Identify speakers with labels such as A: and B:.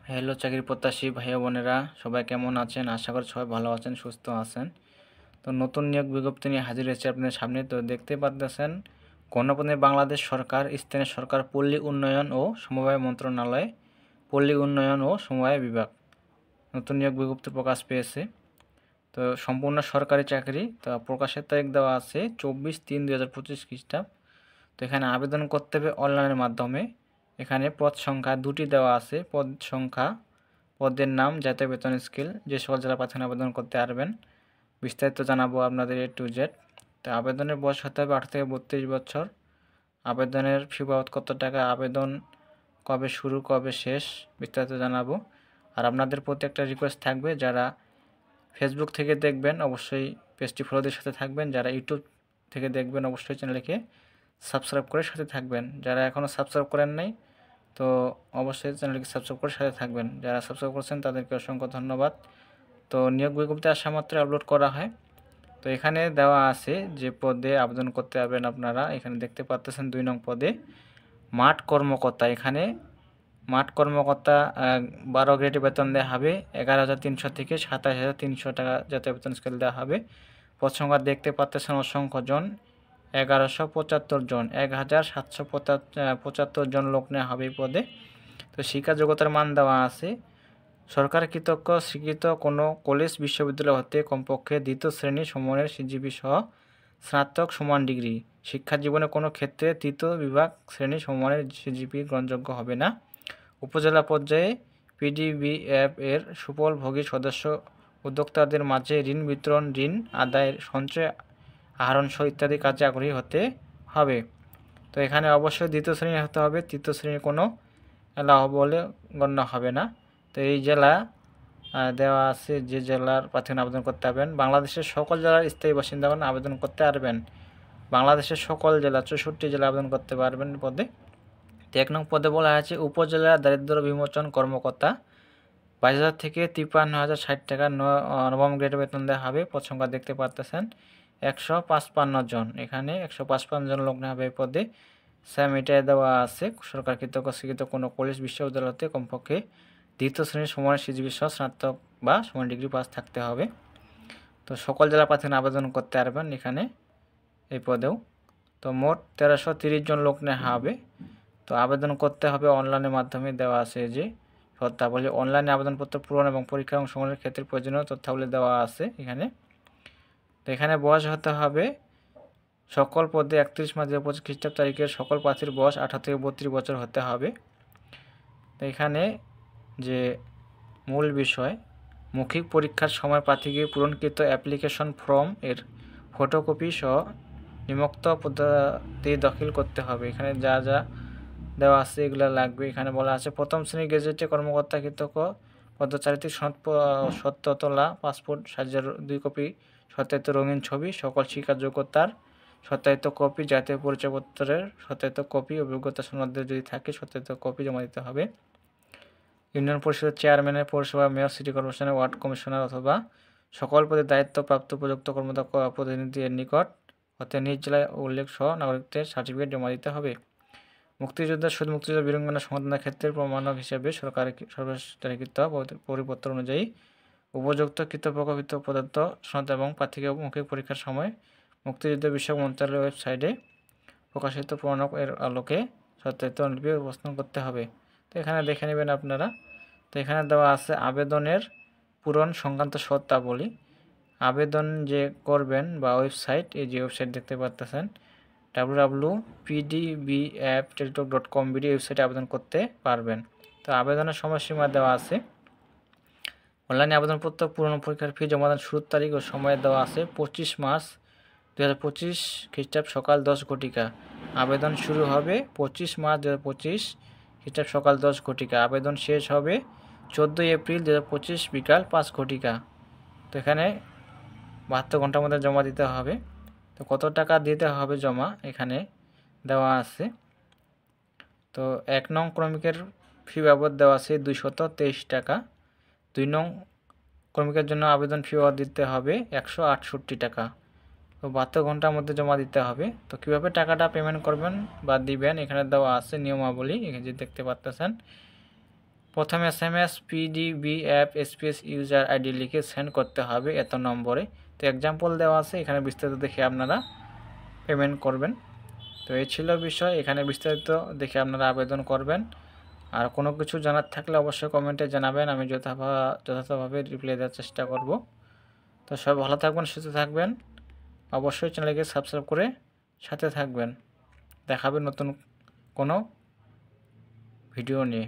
A: Hello চাকরি প্রত্যাশী ভাইয়া বোনেরা, সবাই কেমন আছেন? আশা করি সবাই ভালো আছেন, সুস্থ আছেন। তো নতুন নিয়োগ বিজ্ঞপ্তি নিয়ে হাজির হয়েছে আপনাদের সামনে। তো দেখতে পাচ্ছেন, গণপ্রজাতন্ত্রী বাংলাদেশ সরকার, স্থানীয় সরকার, পল্লী উন্নয়ন ও সমবায় মন্ত্রণালয়, পল্লী উন্নয়ন ও সমবায় বিভাগ নতুন নিয়োগ বিজ্ঞপ্তি প্রকাশ পেয়েছে। তো সম্পূর্ণ সরকারি চাকরি। তো প্রকাশের তারিখ দেওয়া আছে 24/3/2025 খ্রিস্টাব্দ। তো এখানে আবেদন করতে হবে অনলাইনের মাধ্যমে। এখানে পদ সংখ্যা 2টি দেওয়া আছে। পদ সংখ্যা, পদের নাম, জাতীয় বেতন স্কেল, যে সকল জেলা প্রার্থী আবেদন করতে পারবেন। বিস্তারিত জানাবো আপনাদের A to Z। তো আবেদনের বয়স হতে হবে 18 থেকে 32 বছর। আবেদনের ফি বাবদ কত টাকা, আবেদন কবে শুরু কবে শেষ, বিস্তারিত জানাবো। আর আপনাদের প্রতি একটা রিকোয়েস্ট থাকবে, যারা ফেসবুক থেকে দেখবেন অবশ্যই পেজটি ফলোদের সাথে থাকবেন, যারা ইউটিউব থেকে দেখবেন অবশ্যই চ্যানেলকে সাবস্ক্রাইব করে সাথে থাকবেন। যারা এখনও সাবস্ক্রাইব করেন নাই তো অবশ্যই চ্যানেলকে সাবস্ক্রাইব করে সাথে থাকবেন। যারা সাবস্ক্রাইব করছেন তাদেরকে অসংখ্য ধন্যবাদ। তো নিয়োগ বিজ্ঞপ্তি আসা মাত্র আপলোড করা হয়। তো এখানে দেওয়া আছে যে পদে আবেদন করতে পারবেন আপনারা। এখানে দেখতে পাচ্ছেন 2 নং পদে মাঠ কর্মকর্তা। এখানে মাঠ কর্মকর্তা 12 গ্রেডে বেতন দেওয়া হবে। 11,300 থেকে 27,300 টাকা জাতীয় বেতন স্কেল দেওয়া হবে। পদ সংখ্যা দেখতে পাচ্ছেন অসংখ্য জন, 1175 জন, 1775 জন লোক নেওয়া হবে এই পদে। তো শিক্ষা যোগ্যতার মান দেওয়া আছে সরকার কর্তৃক স্বীকৃত কোনো কলেজ বিশ্ববিদ্যালয় হতে কমপক্ষে 2য় শ্রেণী সমমানের সিজিপি সহ স্নাতক সমান ডিগ্রি। শিক্ষা জীবনে কোনো ক্ষেত্রে 3য় বিভাগ শ্রেণী সমমানের সিজিপি গ্রহণযোগ্য হবে না। উপজেলা পর্যায়ে পিডিবিএফ এর সুফলভোগী সদস্য উদ্যোক্তাদের মাঝে ঋণ বিতরণ, ঋণ আদায়ের, সঞ্চয়, আহরণ সহ ইত্যাদি কাজে আগ্রহী হতে হবে। তো এখানে অবশ্যই 2য় শ্রেণী হতে হবে, 3য় শ্রেণীর কোনো এলাও বলে গণ্য হবে না। তো এই জেলা দেওয়া আছে যে জেলার প্রার্থী আবেদন করতে পারবেন। বাংলাদেশের সকল জেলার স্থায়ী বাসিন্দাগণ আবেদন করতে পারবেন। বাংলাদেশের সকল জেলা 64 জেলা আবেদন করতে পারবেন পদে। তো 1 নং পদে বলা আছে উপজেলা দারিদ্র বিমোচন কর্মকর্তা, 22,000 থেকে 53,060 টাকা নবম গ্রেড বেতন দেওয়া হবে। পদ সংখ্যা দেখতে পাচ্ছেন 155 জন। এখানে 155 জন লোক নেওয়া হবে এই পদে। স্যাম এটাই দেওয়া আছে সরকার কর্তৃক স্বীকৃত কোনো কলেজ বিশ্ববিদ্যালয় হতে কমপক্ষে 2য় শ্রেণীর সমানের সিজিপি সহ স্নাতক বা সমান ডিগ্রি পাস থাকতে হবে। তো সকল জেলা প্রার্থী আবেদন করতে পারবেন এখানে এই পদেও। তো মোট 1330 জন লোক নেওয়া হবে। তো আবেদন করতে হবে অনলাইনের মাধ্যমে। দেওয়া আছে যে তথ্যাবলী, অনলাইনে আবেদনপত্র পূরণ এবং পরীক্ষার অংশগ্রহণের ক্ষেত্রে প্রয়োজনীয় তথ্যাবলী দেওয়া আছে এখানে। তো এখানে বয়স হতে হবে সকল পদে 31 মার্চ 2025 খ্রিস্টাব্দ তারিখের সকল প্রার্থীর বয়স 18 থেকে 32 বছর হতে হবে। তো এখানে যে মূল বিষয়, মৌখিক পরীক্ষার সময় প্রার্থীকে পূরণকৃত অ্যাপ্লিকেশন ফর্ম এর ফটোকপি সহ নিম্নোক্ত পদ্ধতি দাখিল করতে হবে। এখানে যা যা দেওয়া আছে এগুলো লাগবে। এখানে বলা আছে প্রথম শ্রেণী গেজেটে কর্মকর্তা কৃতজ্ঞ পদচারিত্রিক সত্য তোলা পাসপোর্ট সাইজের 2 কপি সত্যায়িত রঙিন ছবি, সকল শিক্ষা যোগ্যতার সত্যায়িত কপি, জাতীয় পরিচয়পত্রের সত্যায়িত কপি, অভিজ্ঞতা সনদের যদি থাকে সত্যায়িত কপি জমা দিতে হবে। ইউনিয়ন পরিষদের চেয়ারম্যানের, পৌরসভা মেয়র, সিটি কর্পোরেশনের ওয়ার্ড কমিশনার অথবা সকল পদে দায়িত্বপ্রাপ্ত উপযুক্ত কর্মদক্ষ প্রতিনিধির নিকট হতে নিজ জেলায় উল্লেখ সহ নাগরিকত্বের সার্টিফিকেট জমা দিতে হবে। মুক্তিযোদ্ধা, শহীদ মুক্তিযোদ্ধা, বীরাঙ্গনা সংবর্ধনার ক্ষেত্রে প্রমাণক হিসেবে সরকারের সর্বজারিকৃত পরিপত্র অনুযায়ী উপযুক্ত কৃতপক্ষ প্রদত্ত সনদ এবং প্রার্থীকে মৌখিক পরীক্ষার সময় মুক্তিযুদ্ধ বিষয়ক মন্ত্রণালয়ের ওয়েবসাইটে প্রকাশিত প্রমাণক এর আলোকে সত্যায়িত লিপি উপস্থাপন করতে হবে। তো এখানে দেখে নেবেন আপনারা। তো এখানে দেওয়া আছে আবেদনের পূরণ সংক্রান্ত শর্তাবলী। আবেদন যে করবেন বা ওয়েবসাইট, এই যে ওয়েবসাইট দেখতে পাচ্ছেন www.pdbfteletalk.com ওয়েবসাইটে আবেদন করতে পারবেন। তো আবেদনের সময়সীমা দেওয়া আছে। অনলাইনে আবেদনপত্র পূরণ, পরীক্ষার ফি জমাদান শুরুর তারিখ ও সময় দেওয়া আছে 25 মার্চ 2025 খ্রিস্টাব্দ সকাল 10 ঘটিকা। আবেদন শুরু হবে 25 মার্চ 2025 খ্রিস্টাব্দ সকাল 10 ঘটিকা। আবেদন শেষ হবে 14 এপ্রিল 2025 বিকাল 5 ঘটিকা। তো এখানে 72 ঘন্টার মধ্যে জমা দিতে হবে। তো কত টাকা দিতে হবে জমা এখানে দেওয়া আছে। তো 1 নং ক্রমিকের ফি বাবদ দেওয়া আছে 223 টাকা। 2 নং ক্রমিকের জন্য আবেদন ফি বাবদ দিতে হবে 168 টাকা। তো 72 ঘন্টার মধ্যে জমা দিতে হবে। তো কীভাবে টাকাটা পেমেন্ট করবেন বা দিবেন এখানে দেওয়া আছে নিয়মাবলী, এখানে যে দেখতে পাচ্ছেন। প্রথমে SMS PDBF space user ID লিখে সেন্ড করতে হবে এত নম্বরে। তো এক্সাম্পল দেওয়া আছে, এখানে বিস্তারিত দেখে আপনারা পেমেন্ট করবেন। তো এই ছিল বিষয়, এখানে বিস্তারিত দেখে আপনারা আবেদন করবেন। আর কোনো কিছু জানার থাকলে অবশ্যই কমেন্টে জানাবেন, আমি যথাযথভাবে রিপ্লাই দেওয়ার চেষ্টা করব। তো সবাই ভালো থাকবেন, সুস্থ থাকবেন, অবশ্যই চ্যানেলকে সাবস্ক্রাইব করে সাথে থাকবেন। দেখাবে নতুন কোনো ভিডিও নিয়ে।